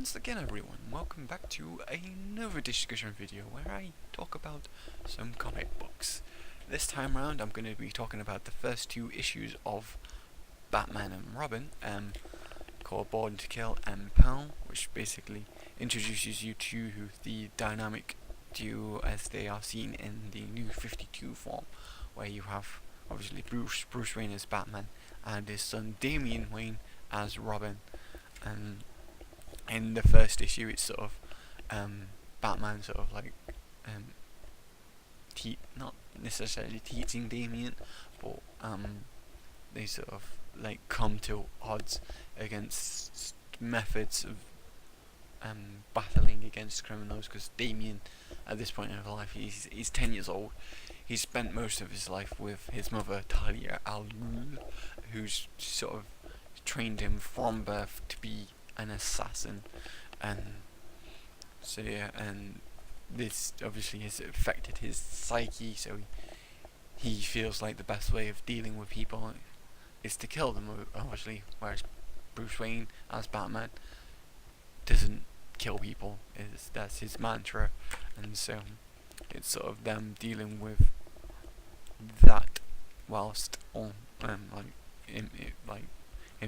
Once again everyone, welcome back to another discussion video where I talk about some comic books. This time around I'm going to be talking about the first two issues of Batman and Robin, called Born to Kill and Pearl, which basically introduces you to the dynamic duo as they are seen in the New 52 form, where you have obviously Bruce Wayne as Batman and his son Damian Wayne as Robin. And in the first issue, it's sort of Batman sort of like not necessarily teaching Damian, but they sort of like come to odds against methods of battling against criminals, because Damian at this point in his life, he's 10 years old. He's spent most of his life with his mother Talia al Ghul, who's sort of trained him from birth to be an assassin, and so yeah, and this obviously has affected his psyche, so he feels like the best way of dealing with people is to kill them, obviously, whereas Bruce Wayne as Batman doesn't kill people, that's his mantra. And so it's sort of them dealing with that whilst on him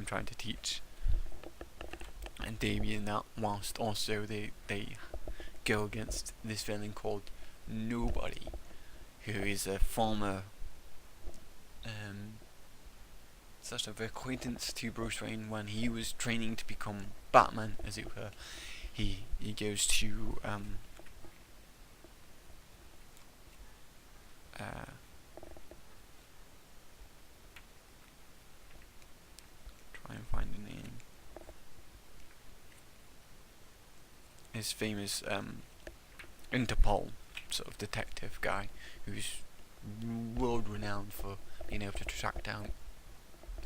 trying to teach and Damian that, whilst also they go against this villain called Nobody, who is a former sort of acquaintance to Bruce Wayne when he was training to become Batman, as it were. He goes to try and find a name. His famous Interpol sort of detective guy, who's world renowned for being able to track down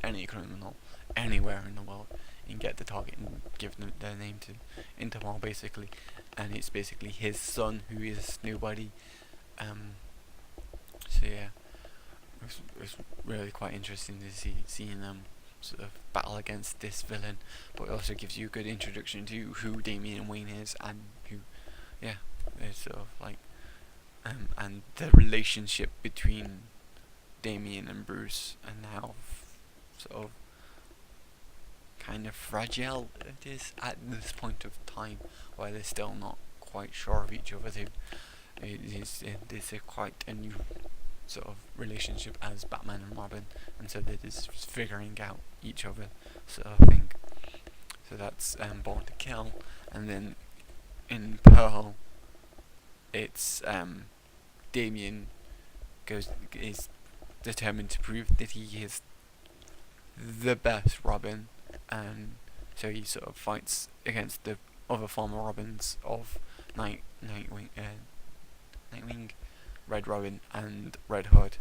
any criminal anywhere in the world and get the target and give them their name to Interpol, basically. And it's basically his son who is Nobody. So yeah, it's really quite interesting to seeing them sort of battle against this villain, but it also gives you a good introduction to who Damian Wayne is, and who, yeah, it's sort of like, and the relationship between Damian and Bruce, and how sort of kind of fragile it is at this point of time, where they're still not quite sure of each other. It's quite a new sort of relationship as Batman and Robin, and so they're just figuring out each other, sort of thing. So that's Born to Kill. And then in Pearl, it's Damian is determined to prove that he is the best Robin, and so he sort of fights against the other former Robins of Nightwing, Red Robin and Red Hood,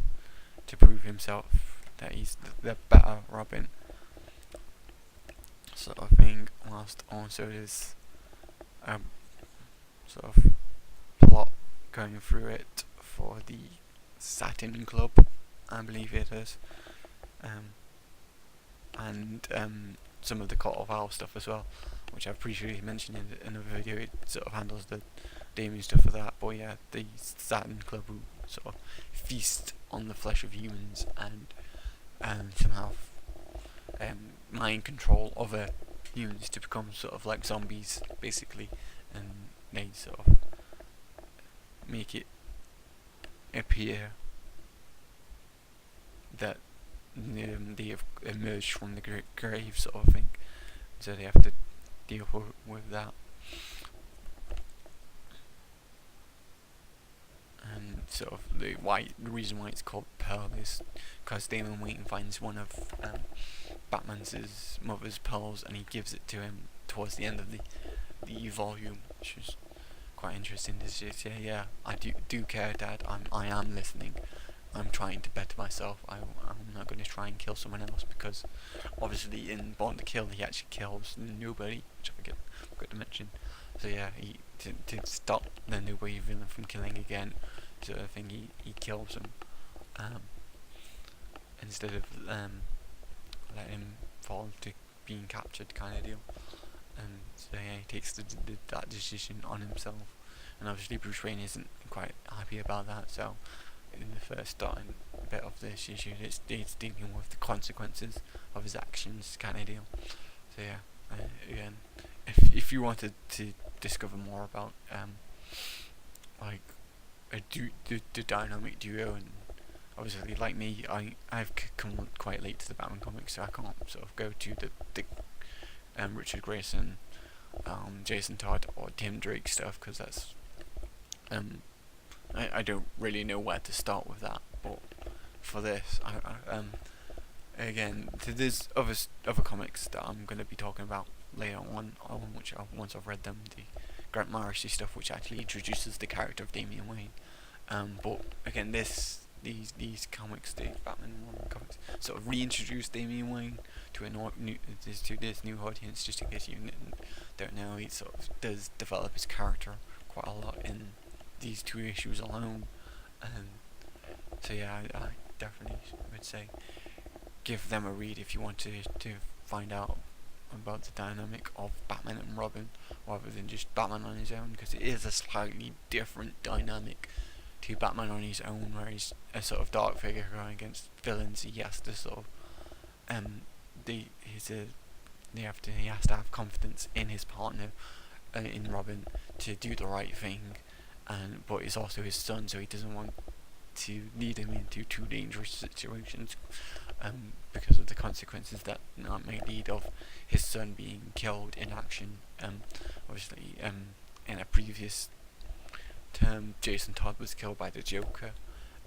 to prove himself that he's the better Robin, sort of thing. Whilst also there's sort of plot going through it for the Satin Club, I believe it is, and some of the Court of Owls stuff as well, which I've previously mentioned in another video. It sort of handles the Damian stuff for that, but yeah, the Satin Club who sort of feast on the flesh of humans and somehow mind control other humans to become sort of like zombies, basically, and they sort of make it appear that they have emerged from the grave, sort of thing, so they have to deal with that. And sort of the reason why it's called Pearl is because Damian Wayne finds one of Batman's mother's pearls, and he gives it to him towards the end of the volume, which is quite interesting to say. Yeah, I do care, Dad. I am listening. I'm trying to better myself. I'm not going to try and kill someone else, because obviously in Born to Kill he actually kills Nobody, which I forgot to mention. So yeah, to stop the Nobody villain from killing again, sort of thing, he kills him instead of let him fall to being captured, kind of deal. So yeah, he takes that decision on himself, and obviously Bruce Wayne isn't quite happy about that. So in the first starting bit of this issue, it's dealing with the consequences of his actions, kind of deal. So yeah, again, if you wanted to discover more about like the dynamic duo, and obviously like me, I've come quite late to the Batman comics, so I can't sort of go to the Richard Grayson, Jason Todd or Tim Drake stuff, because that's I don't really know where to start with that. But for this, again, there's other comics that I'm going to be talking about later on, which once I've read them, the Grant Morrissey stuff, which actually introduces the character of Damian Wayne. But again, these comics, the Batman comics, sort of reintroduce Damian Wayne to this new audience. Just in case you don't know, he sort of does develop his character quite a lot in these 2 issues alone. So yeah, I definitely would say give them a read if you want to find out about the dynamic of Batman and Robin, rather than just Batman on his own, because it is a slightly different dynamic to Batman on his own, where he's a sort of dark figure going against villains. He has to sort of he has to have confidence in his partner, in Robin, to do the right thing, but he's also his son, so he doesn't want to lead him into too dangerous situations, because of the consequences that may lead of his son being killed in action. Obviously, in a previous term, Jason Todd was killed by the Joker,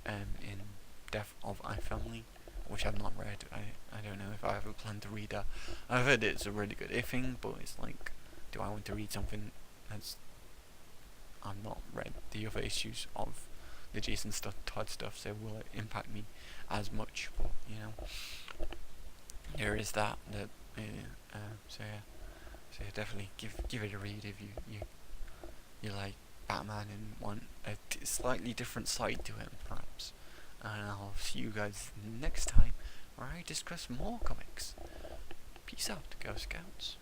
in Death of iFamily, which I've not read. I don't know if I ever plan to read that. I've heard it's a really good thing, but it's like, do I want to read something that's I've not read the other issues of the Jason Todd stuff, so will it impact me as much? But you know, there is that. So yeah, definitely give it a read if you like Batman and want a slightly different side to him, perhaps. And I'll see you guys next time, where I discuss more comics. Peace out, Girl Scouts.